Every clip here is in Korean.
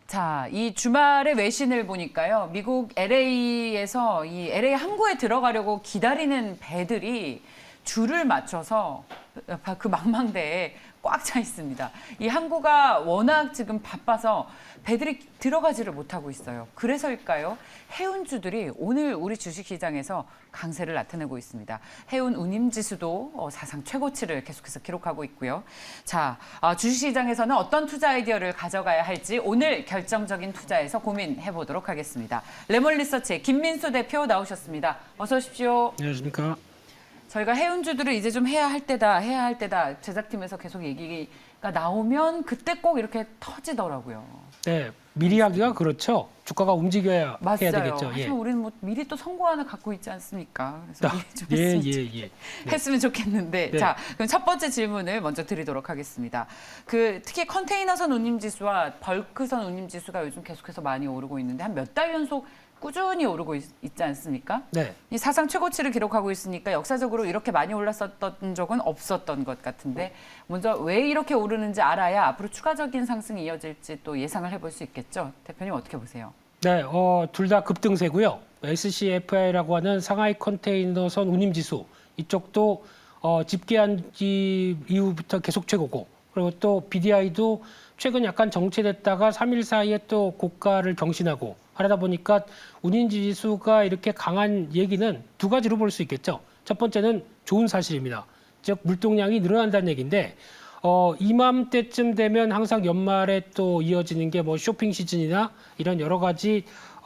자, 이 주말의 외신을 보니까요. 미국 LA에서 이 LA 항구에 들어가려고 기다리는 배들이 줄을 맞춰서 그 망망대에 꽉 차 있습니다. 이 항구가 워낙 지금 바빠서 배들이 들어가지를 못하고 있어요. 그래서일까요? 해운주들이 오늘 우리 주식시장에서 강세를 나타내고 있습니다. 해운 운임지수도 사상 최고치를 계속해서 기록하고 있고요. 자, 주식시장에서는 어떤 투자 아이디어를 가져가야 할지 오늘 결정적인 투자에서 고민해 보도록 하겠습니다. 레몬리서치의 김민수 대표 나오셨습니다. 어서 오십시오. 안녕하십니까. 저희가 해운주들을 이제 좀 해야 할 때다 제작팀에서 계속 얘기가 나오면 그때 꼭 이렇게 터지더라고요. 네, 미리 하기가 그렇죠. 주가가 움직여야 맞아요. 해야 되겠죠. 하지만 우리는 뭐 미리 또 선고안을 갖고 있지 않습니까? 그래서 미리 좀 네. 했으면 좋겠는데. 네. 자, 그럼 첫 번째 질문을 먼저 드리도록 하겠습니다. 특히 컨테이너선 운임지수와 벌크선 운임지수가 요즘 계속해서 많이 오르고 있는데 한 몇 달 연속 꾸준히 오르고 있지 않습니까? 네. 이 사상 최고치를 기록하고 있으니까 역사적으로 이렇게 많이 올랐었던 적은 없었던 것 같은데 먼저 왜 이렇게 오르는지 알아야 앞으로 추가적인 상승이 이어질지 또 예상을 해볼 수 있겠죠. 대표님 어떻게 보세요? 네, 둘 다 급등세고요. SCFI라고 하는 상하이 컨테이너선 운임지수 이쪽도 집계한 이후부터 계속 최고고, 그리고 또 BDI도 최근 약간 정체됐다가 3일 사이에 또 고가를 경신하고 하다 보니까 운임지수가 이렇게 강한 얘기는 두 가지로 볼 수 있겠죠. 첫 번째는 좋은 사실입니다. 즉 물동량이 늘어난다는 얘기인데 이맘때쯤 되면 항상 연말에 또 이어지는 게 뭐 쇼핑 시즌이나 이런 여러 가지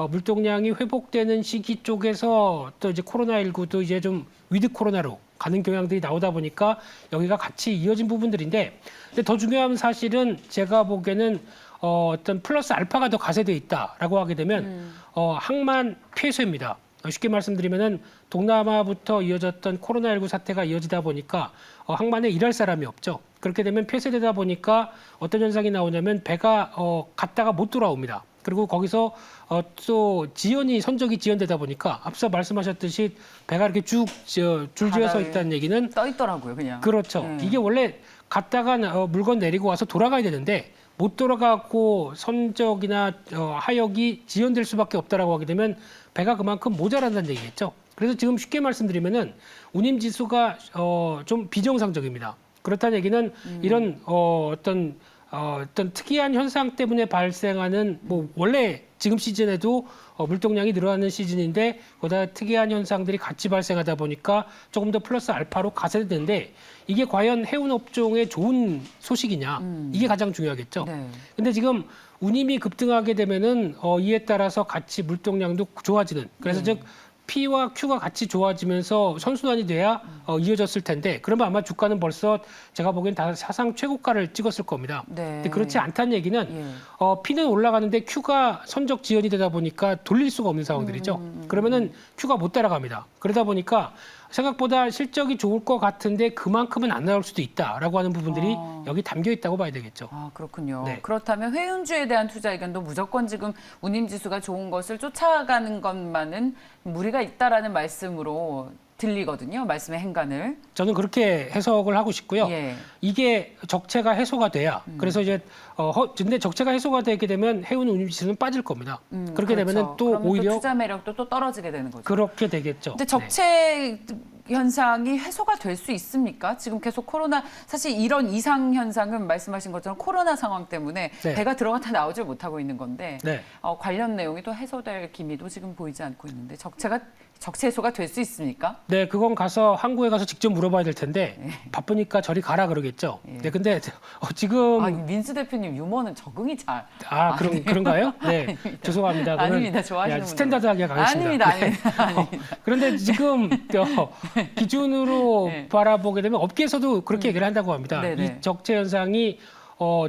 물동량이 회복되는 시기 쪽에서 또 이제 코로나19도 이제 좀 위드 코로나로 가는 경향들이 나오다 보니까 여기가 같이 이어진 부분들인데, 근데 더 중요한 사실은 제가 보기에는 어떤 플러스 알파가 더 가세돼 있다라고 하게 되면 항만 폐쇄입니다. 쉽게 말씀드리면은 동남아부터 이어졌던 코로나19 사태가 이어지다 보니까 항만에 일할 사람이 없죠. 그렇게 되면 폐쇄되다 보니까 어떤 현상이 나오냐면 배가 갔다가 못 돌아옵니다. 그리고 거기서 또 선적이 지연되다 보니까 앞서 말씀하셨듯이 배가 이렇게 쭉 줄지어서 있다는 얘기는 떠 있더라고요, 그냥. 그렇죠. 이게 원래 갔다가 물건 내리고 와서 돌아가야 되는데 못 돌아가고 선적이나 하역이 지연될 수밖에 없다라고 하게 되면 배가 그만큼 모자란다는 얘기겠죠. 그래서 지금 쉽게 말씀드리면은 운임지수가 좀 비정상적입니다. 그렇다는 얘기는 이런 어떤 특이한 현상 때문에 발생하는 뭐 원래 지금 시즌에도 물동량이 늘어나는 시즌인데 거기다 특이한 현상들이 같이 발생하다 보니까 조금 더 플러스 알파로 가세되는데 이게 과연 해운 업종에 좋은 소식이냐 이게 가장 중요하겠죠. 네. 근데 지금 운임이 급등하게 되면은 이에 따라서 같이 물동량도 좋아지는, 그래서 즉 P와 Q가 같이 좋아지면서 선순환이 돼야 이어졌을 텐데, 그러면 아마 주가는 벌써 제가 보기엔 다 사상 최고가를 찍었을 겁니다. 네. 근데 그렇지 않다는 얘기는 P는 올라가는데 Q가 선적 지연이 되다 보니까 돌릴 수가 없는 상황들이죠. 그러면은 Q가 못 따라갑니다. 그러다 보니까 생각보다 실적이 좋을 것 같은데 그만큼은 안 나올 수도 있다라고 하는 부분들이 여기 담겨 있다고 봐야 되겠죠. 아, 그렇군요. 네. 그렇다면 해운주에 대한 투자 의견도 무조건 지금 운임지수가 좋은 것을 쫓아가는 것만은 무리가 있다라는 말씀으로 들리거든요. 말씀의 행간을. 저는 그렇게 해석을 하고 싶고요. 예. 이게 적체가 해소가 돼야, 그래서 이제 근데 적체가 해소가 되게 되면 해운 운임지수는 빠질 겁니다. 그렇게 그렇죠. 되면은 또 그러면 오히려 또 투자 매력도 또 떨어지게 되는 거죠. 그렇게 되겠죠. 근데 적체 현상이 해소가 될 수 있습니까? 지금 계속 사실 이런 이상 현상은 말씀하신 것처럼 코로나 상황 때문에 네. 배가 들어갔다 나오질 못하고 있는 건데 네. 관련 내용이 또 해소될 기미도 지금 보이지 않고 있는데 적체 해소가 될 수 있습니까? 네, 그건 가서 항구에 가서 직접 물어봐야 될 텐데 바쁘니까 저리 가라 그러겠죠. 네, 근데 지금 민수 대표님 유머는 적응이 잘. 그런가요? 네, 죄송합니다. 그러면 아닙니다. 좋아하시는 스탠다드하게 가겠습니다. 아닙니다. 그런데 지금 기준으로 네. 바라보게 되면 업계에서도 그렇게 얘기를 한다고 합니다. 네네. 이 적체 현상이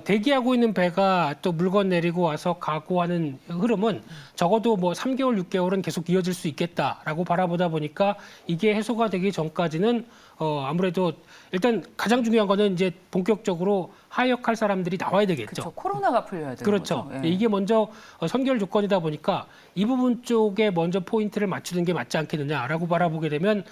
대기하고 있는 배가 또 물건 내리고 와서 가고 하는 흐름은 적어도 뭐 3개월, 6개월은 계속 이어질 수 있겠다라고 바라보다 보니까 이게 해소가 되기 전까지는 아무래도 일단 가장 중요한 거는 이제 본격적으로 하역할 사람들이 나와야 되겠죠. 그렇죠. 코로나가 풀려야 되는 그렇죠. 거죠. 예. 이게 먼저 선결 조건이다 보니까 이 부분 쪽에 먼저 포인트를 맞추는 게 맞지 않겠느냐라고 바라보게 되면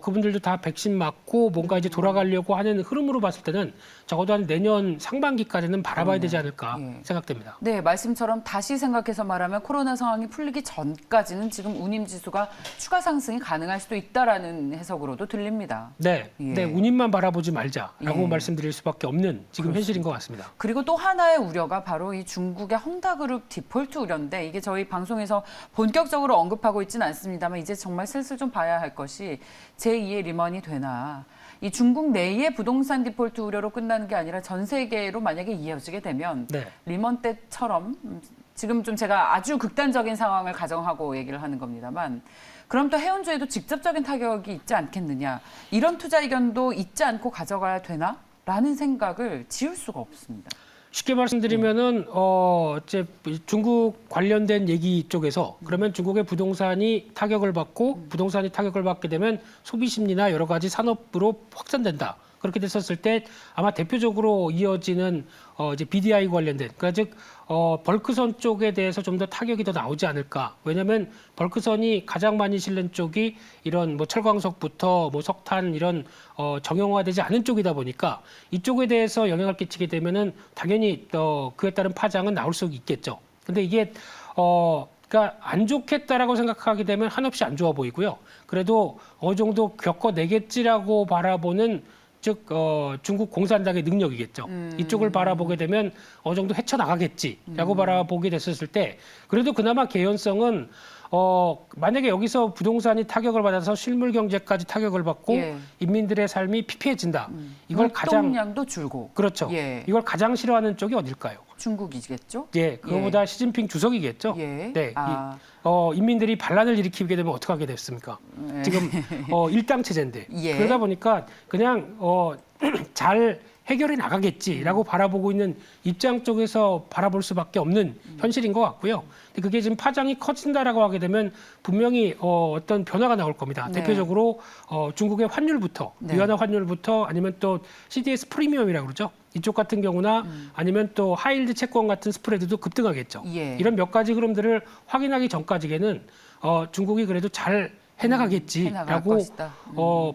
그분들도 다 백신 맞고 뭔가 이제 돌아가려고 하는 흐름으로 봤을 때는 적어도 한 내년 상반기까지는 바라봐야 되지 않을까 예. 생각됩니다. 네, 말씀처럼 다시 생각해서 말하면 코로나 상황이 풀리기 전까지는 지금 운임 지수가 추가 상승이 가능할 수도 있다라는 해석으로도 들립니다. 네, 예. 네 운임만 바라보지 말자라고 예. 말씀드릴 수밖에 없는 지금 현실인 것 같습니다. 그리고 또 하나의 우려가 바로 이 중국의 헝다그룹 디폴트 우려인데 이게 저희 방송에서 본격적으로 언급하고 있지는 않습니다만 이제 정말 슬슬 좀 봐야 할 것이 제2의 리먼이 되나. 이 중국 내의 부동산 디폴트 우려로 끝나는 게 아니라 전 세계로 만약에 이어지게 되면 네. 리먼 때처럼 지금 좀 제가 아주 극단적인 상황을 가정하고 얘기를 하는 겁니다만 그럼 또 해운주에도 직접적인 타격이 있지 않겠느냐. 이런 투자 의견도 잊지 않고 가져가야 되나? 라는 생각을 지울 수가 없습니다. 쉽게 말씀드리면은 이제 중국 관련된 얘기 쪽에서 그러면 중국의 부동산이 타격을 받고 부동산이 타격을 받게 되면 소비 심리나 여러 가지 산업으로 확산된다. 그렇게 됐었을 때 아마 대표적으로 이어지는 이제 BDI 관련된 그러니까 즉 벌크선 쪽에 대해서 좀 더 타격이 더 나오지 않을까. 왜냐하면 벌크선이 가장 많이 실린 쪽이 이런 뭐 철광석부터 뭐 석탄 이런 정형화되지 않은 쪽이다 보니까 이쪽에 대해서 영향을 끼치게 되면은 당연히 그에 따른 파장은 나올 수 있겠죠. 근데 이게 그러니까 안 좋겠다라고 생각하게 되면 한없이 안 좋아 보이고요. 그래도 어느 정도 겪어내겠지라고 바라보는 즉 중국 공산당의 능력이겠죠. 이쪽을 바라보게 되면 어느 정도 헤쳐나가겠지라고 바라보게 됐었을 때 그래도 그나마 개연성은 만약에 여기서 부동산이 타격을 받아서 실물 경제까지 타격을 받고 예. 인민들의 삶이 피폐해진다. 이걸 가장 활동량도 줄고. 그렇죠. 예. 이걸 가장 싫어하는 쪽이 어딜까요? 중국이겠죠? 예, 그거보다 시진핑 주석이겠죠. 예. 네, 아. 인민들이 반란을 일으키게 되면 어떻게 하게 됐습니까? 예. 지금 일당 체제인데 예. 그러다 보니까 그냥 잘 해결해 나가겠지라고 바라보고 있는 입장 쪽에서 바라볼 수밖에 없는 현실인 것 같고요. 근데 그게 지금 파장이 커진다라고 하게 되면 분명히 어떤 변화가 나올 겁니다. 네. 대표적으로 중국의 환율부터 네. 위안화 환율부터 아니면 또 CDS 프리미엄이라고 그러죠. 이쪽 같은 경우나 아니면 또 하이힐드 채권 같은 스프레드도 급등하겠죠. 예. 이런 몇 가지 흐름들을 확인하기 전까지는 중국이 그래도 잘 해나갈 해나가겠지라고 것이다.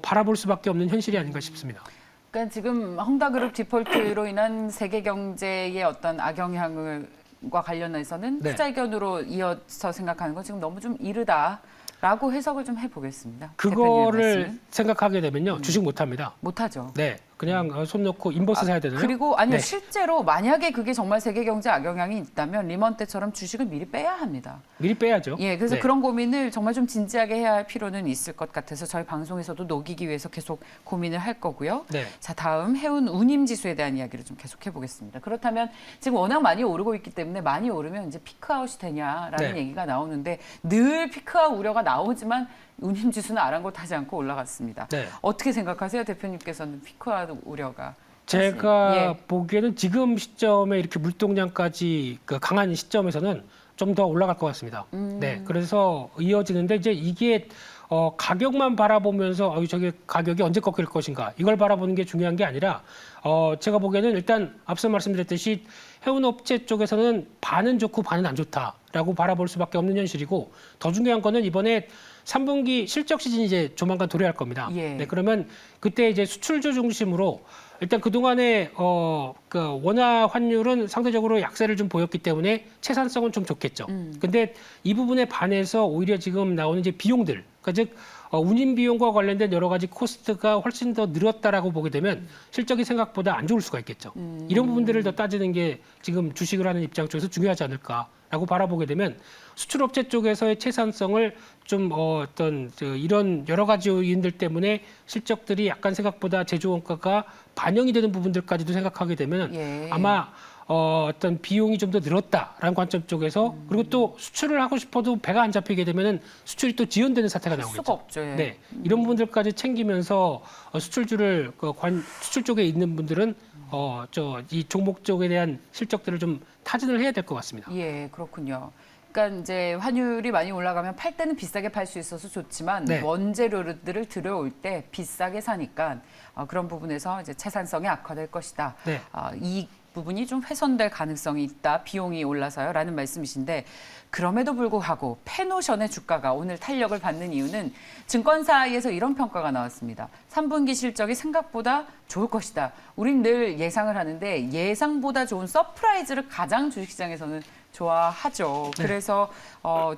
바라볼 수밖에 없는 현실이 아닌가 싶습니다. 그러니까 지금 헝다그룹 디폴트로 인한 세계 경제의 어떤 악영향과 관련해서는 네. 투자 의견으로 이어서 생각하는 건 지금 너무 좀 이르다라고 해석을 좀 해보겠습니다. 그거를 생각하게 되면요 주식 못합니다. 못하죠. 네, 그냥 손 놓고 인버스 사야 되나요? 그리고 아니요 네. 실제로 만약에 그게 정말 세계 경제 악영향이 있다면 리먼 때처럼 주식을 미리 빼야 합니다. 미리 빼야죠. 예, 그래서 네. 그런 고민을 정말 좀 진지하게 해야 할 필요는 있을 것 같아서 저희 방송에서도 녹이기 위해서 계속 고민을 할 거고요. 네. 자, 다음 해운 운임 지수에 대한 이야기를 좀 계속해 보겠습니다. 그렇다면 지금 워낙 많이 오르고 있기 때문에 많이 오르면 이제 피크아웃이 되냐라는 네. 얘기가 나오는데 늘 피크아웃 우려가 나오지만 운임 지수는 아랑곳하지 않고 올라갔습니다. 네. 어떻게 생각하세요, 대표님께서는 피크아웃 우려가? 제가 예. 보기에는 지금 시점에 이렇게 물동량까지 강한 시점에서는 좀 더 올라갈 것 같습니다. 네, 그래서 이어지는데 이제 이게 가격만 바라보면서 저게 가격이 언제 꺾일 것인가 이걸 바라보는 게 중요한 게 아니라 제가 보기에는 일단 앞서 말씀드렸듯이 해운업체 쪽에서는 반은 좋고 반은 안 좋다라고 바라볼 수밖에 없는 현실이고 더 중요한 거는 이번에 3분기 실적 시즌이 이제 조만간 도래할 겁니다. 예. 네, 그러면 그때 이제 수출주 중심으로 일단 그동안에 그 원화 환율은 상대적으로 약세를 좀 보였기 때문에 채산성은 좀 좋겠죠. 근데 이 부분에 반해서 오히려 지금 나오는 이제 비용들, 그러니까 즉 운임 비용과 관련된 여러 가지 코스트가 훨씬 더 늘었다라고 보게 되면 실적이 생각보다 안 좋을 수가 있겠죠. 이런 부분들을 더 따지는 게 지금 주식을 하는 입장 쪽에서 중요하지 않을까라고 바라보게 되면 수출업체 쪽에서의 채산성을 좀 이런 여러 가지 요인들 때문에 실적들이 약간 생각보다 제조 원가가 반영이 되는 부분들까지도 생각하게 되면 예. 아마 어떤 비용이 좀 더 늘었다라는 관점 쪽에서 그리고 또 수출을 하고 싶어도 배가 안 잡히게 되면은 수출이 또 지연되는 사태가 할 나오겠죠. 수가 없죠. 예. 네, 이런 부분들까지 챙기면서 수출주를 수출 쪽에 있는 분들은 이 종목 쪽에 대한 실적들을 좀 타진을 해야 될 것 같습니다. 예, 그렇군요. 그러니까 이제 환율이 많이 올라가면 팔 때는 비싸게 팔 수 있어서 좋지만 네. 원재료들을 들여올 때 비싸게 사니까 그런 부분에서 이제 채산성이 악화될 것이다. 네. 이 부분이 좀 훼손될 가능성이 있다. 비용이 올라서요라는 말씀이신데 그럼에도 불구하고 페노션의 주가가 오늘 탄력을 받는 이유는 증권사에서 이런 평가가 나왔습니다. 3분기 실적이 생각보다 좋을 것이다. 우린 늘 예상을 하는데 예상보다 좋은 서프라이즈를 가장 주식시장에서는 좋아하죠. 네. 그래서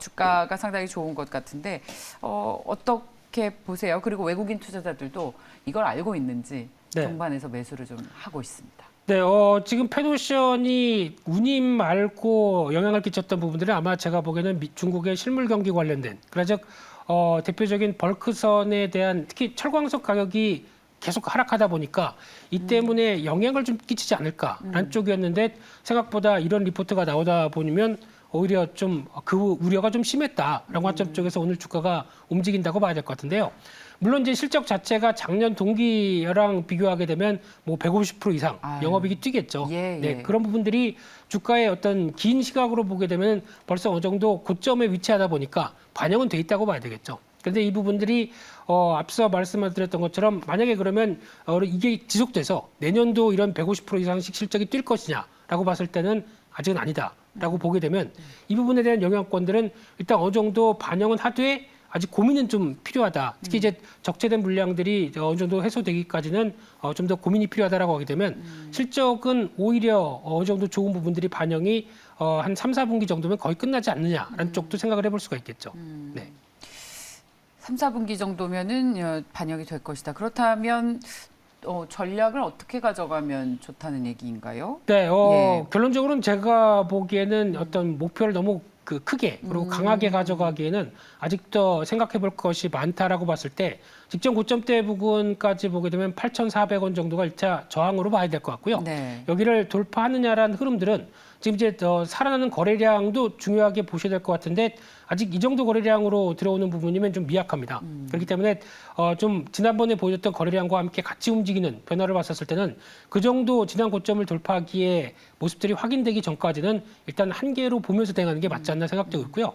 주가가 상당히 좋은 것 같은데 어떻게 보세요? 그리고 외국인 투자자들도 이걸 알고 있는지 네. 동반해서 매수를 좀 하고 있습니다. 네, 지금 페노션이 운임 말고 영향을 끼쳤던 부분들은 아마 제가 보기에는 중국의 실물 경기 관련된, 그러즉 대표적인 벌크선에 대한 특히 철광석 가격이 계속 하락하다 보니까 이 때문에 영향을 좀 끼치지 않을까라는 쪽이었는데 생각보다 이런 리포트가 나오다 보면 오히려 좀 그 우려가 좀 심했다라고 관점 쪽에서 오늘 주가가 움직인다고 봐야 될 것 같은데요. 물론 이제 실적 자체가 작년 동기랑 비교하게 되면 뭐 150% 이상 아유. 영업이익이 뛰겠죠. 예, 예. 네, 그런 부분들이 주가의 어떤 긴 시각으로 보게 되면 벌써 어느 정도 고점에 위치하다 보니까 반영은 돼 있다고 봐야 되겠죠. 그런데 이 부분들이 앞서 말씀드렸던 것처럼 만약에 그러면 이게 지속돼서 내년도 이런 150% 이상씩 실적이 뛸 것이냐라고 봤을 때는 아직은 아니다라고 보게 되면 이 부분에 대한 영향권들은 일단 어느 정도 반영은 하되 아직 고민은 좀 필요하다. 특히 이제 적체된 물량들이 어느 정도 해소되기까지는 좀 더 고민이 필요하다라고 하게 되면 실적은 오히려 어느 정도 좋은 부분들이 반영이 한 3, 4분기 정도면 거의 끝나지 않느냐라는 쪽도 생각을 해볼 수가 있겠죠. 네. 3, 4분기 정도면은 반영이 될 것이다. 그렇다면 전략을 어떻게 가져가면 좋다는 얘기인가요? 네, 예. 결론적으로는 제가 보기에는 어떤 목표를 너무 크게 그리고 강하게 가져가기에는 아직도 생각해 볼 것이 많다라고 봤을 때 직전 고점대 부근까지 보게 되면 8,400원 정도가 1차 저항으로 봐야 될 것 같고요. 네. 여기를 돌파하느냐라는 흐름들은 지금 이제 살아나는 거래량도 중요하게 보셔야 될 것 같은데 아직 이 정도 거래량으로 들어오는 부분이면 좀 미약합니다. 그렇기 때문에 좀 지난번에 보여줬던 거래량과 함께 같이 움직이는 변화를 봤었을 때는 그 정도 지난 고점을 돌파하기에 모습들이 확인되기 전까지는 일단 한계로 보면서 대응하는 게 맞지 않나 생각되고 있고요.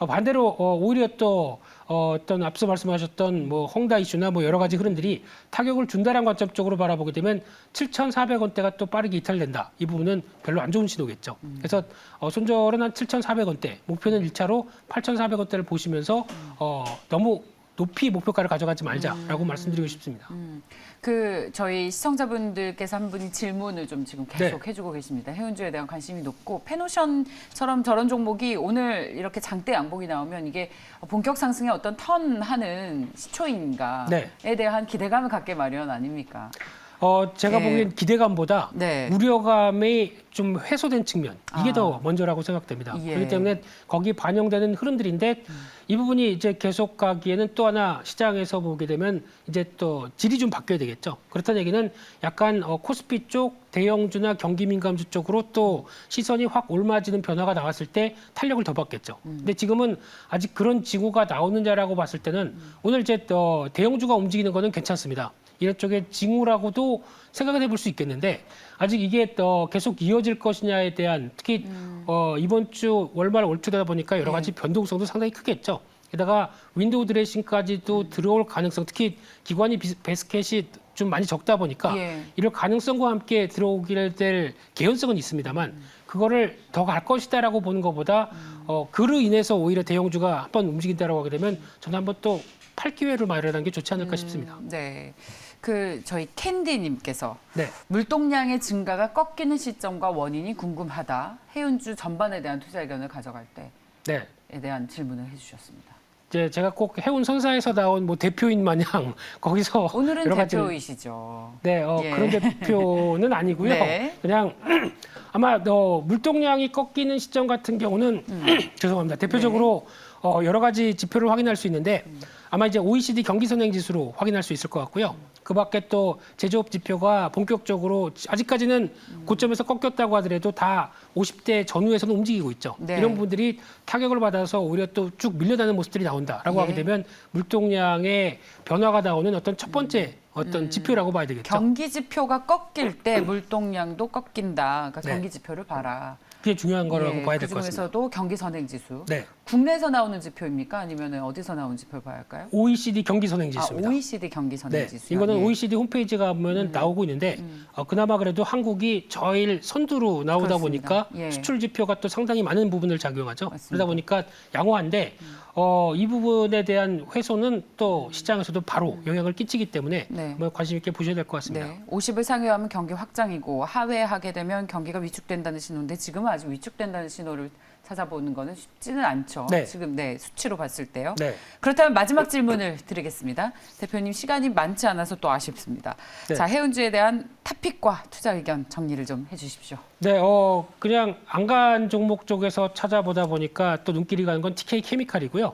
반대로 오히려 또 어떤 앞서 말씀하셨던 뭐 헝다 이슈나 뭐 여러 가지 흐름들이 타격을 준다라는 관점 쪽으로 바라보게 되면 7,400원대가 또 빠르게 이탈된다. 이 부분은 별로 안 좋은 신호겠죠. 그래서 손절은 한 7,400원대, 목표는 1차로 8,400원대를 보시면서 너무 높이 목표가를 가져가지 말자라고 말씀드리고 싶습니다. 저희 시청자분들께서 한 분이 질문을 좀 지금 계속 네. 해주고 계십니다. 해운주에 대한 관심이 높고 페노션처럼 저런 종목이 오늘 이렇게 장대 양봉이 나오면 이게 본격 상승의 어떤 턴하는 시초인가에 네. 대한 기대감을 갖게 마련 아닙니까? 제가 예. 보기엔 기대감보다 네. 우려감이 좀 해소된 측면 이게 아. 더 먼저라고 생각됩니다. 예. 그렇기 때문에 거기 반영되는 흐름들인데 이 부분이 이제 계속 가기에는 또 하나 시장에서 보게 되면 이제 또 질이 좀 바뀌어야 되겠죠. 그렇다는 얘기는 약간 코스피 쪽 대형주나 경기민감주 쪽으로 또 시선이 확 옮아지는 변화가 나왔을 때 탄력을 더 받겠죠. 근데 지금은 아직 그런 징후가 나오느냐라고 봤을 때는 오늘 이제 대형주가 움직이는 거는 괜찮습니다. 이런 쪽에 징후라고도 생각을 해볼 수 있겠는데 아직 이게 계속 이어질 것이냐에 대한 특히 이번 주 월말 월초되다 보니까 여러 가지 변동성도 상당히 크겠죠. 게다가 윈도우 드레싱까지도 들어올 가능성, 특히 기관이 베스켓이 좀 많이 적다 보니까 이럴 가능성과 함께 들어오게 될 개연성은 있습니다만 그거를 더 갈 것이다라고 보는 것보다 그로 인해서 오히려 대형주가 한번 움직인다라고 하게 되면 저는 한번 또 팔 기회를 마련하는 게 좋지 않을까 싶습니다. 네. 저희 캔디님께서 네. 물동량의 증가가 꺾이는 시점과 원인이 궁금하다. 해운주 전반에 대한 투자 의견을 가져갈 때에 네. 대한 질문을 해주셨습니다. 이제 제가 꼭 해운 선사에서 나온 뭐 대표인 마냥 거기서 오늘은 여러 가지 대표이시죠. 네, 예. 그런 대표는 아니고요. 네. 그냥 아마 물동량이 꺾이는 시점 같은 경우는 죄송합니다. 대표적으로 여러 가지 지표를 확인할 수 있는데 아마 이제 OECD 경기 선행 지수로 확인할 수 있을 것 같고요. 그 밖에 또 제조업 지표가 본격적으로 아직까지는 고점에서 꺾였다고 하더라도 다 50대 전후에서는 움직이고 있죠. 네. 이런 부분들이 타격을 받아서 오히려 또 쭉 밀려나는 모습들이 나온다라고 하게 되면 물동량의 변화가 나오는 어떤 첫 번째 어떤 지표라고 봐야 되겠죠. 경기 지표가 꺾일 때 물동량도 꺾인다. 그러니까 네. 경기 지표를 봐라. 그게 중요한 거라고 예, 봐야 될 것 같습니다. 그중에서도 경기 선행 지수. 네. 국내에서 나오는 지표입니까? 아니면 어디서 나오는 지표를 봐야 할까요? OECD 경기 선행 지수입니다. OECD 경기 선행 네, 지수. 이거는 예. OECD 홈페이지 가보면 나오고 있는데 그나마 그래도 한국이 제일 선두로 나오다 그렇습니다. 보니까 예. 수출 지표가 또 상당히 많은 부분을 작용하죠. 맞습니다. 그러다 보니까 양호한데 이 부분에 대한 훼손은 또 시장에서도 바로 영향을 끼치기 때문에 네. 한번 관심 있게 보셔야 될 것 같습니다. 네, 50을 상회하면 경기 확장이고 하회하게 되면 경기가 위축된다는 신호인데 지금은 아직 위축된다는 신호를 찾아보는 거는 쉽지는 않죠. 네. 지금 수치로 봤을 때요. 네. 그렇다면 마지막 질문을 드리겠습니다. 대표님 시간이 많지 않아서 또 아쉽습니다. 네. 자, 해운주에 대한 탑픽과 투자 의견 정리를 좀 해주십시오. 네, 그냥 안간 종목 쪽에서 찾아보다 보니까 또 눈길이 가는 건 TK 케미칼이고요.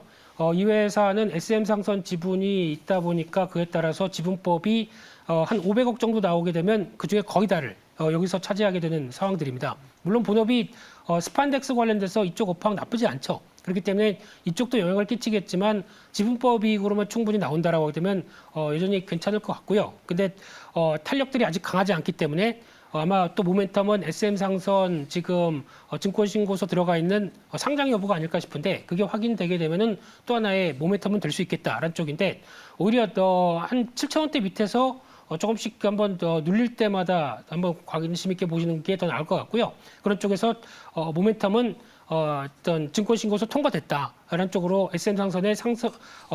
이 회사는 SM 상선 지분이 있다 보니까 그에 따라서 지분법이 한 500억 정도 나오게 되면 그중에 거의 다를 여기서 차지하게 되는 상황들입니다. 물론 본업이 스판덱스 관련돼서 이쪽 업황 나쁘지 않죠. 그렇기 때문에 이쪽도 영향을 끼치겠지만 지분법이 그러면 충분히 나온다라고 하게 되면 여전히 괜찮을 것 같고요. 근데 탄력들이 아직 강하지 않기 때문에 아마 또 모멘텀은 SM 상선 지금 증권신고서 들어가 있는 상장 여부가 아닐까 싶은데 그게 확인되게 되면은 또 하나의 모멘텀은 될 수 있겠다라는 쪽인데 오히려 한 7,000원대 밑에서 조금씩 한번 더 눌릴 때마다 한번 관심 있게 보시는 게 더 나을 것 같고요. 그런 쪽에서 모멘텀은 어떤 증권신고서 통과됐다라는 쪽으로 SM 상선의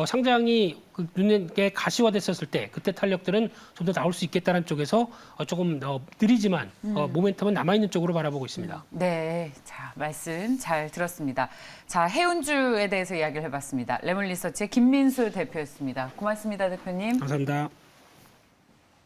상장이 눈에 가시화됐었을 때 그때 탄력들은 좀 더 나올 수 있겠다는 쪽에서 조금 느리지만 모멘텀은 남아있는 쪽으로 바라보고 있습니다. 네, 자 말씀 잘 들었습니다. 자, 해운주에 대해서 이야기를 해봤습니다. 레몬리서치의 김민수 대표였습니다. 고맙습니다, 대표님. 감사합니다.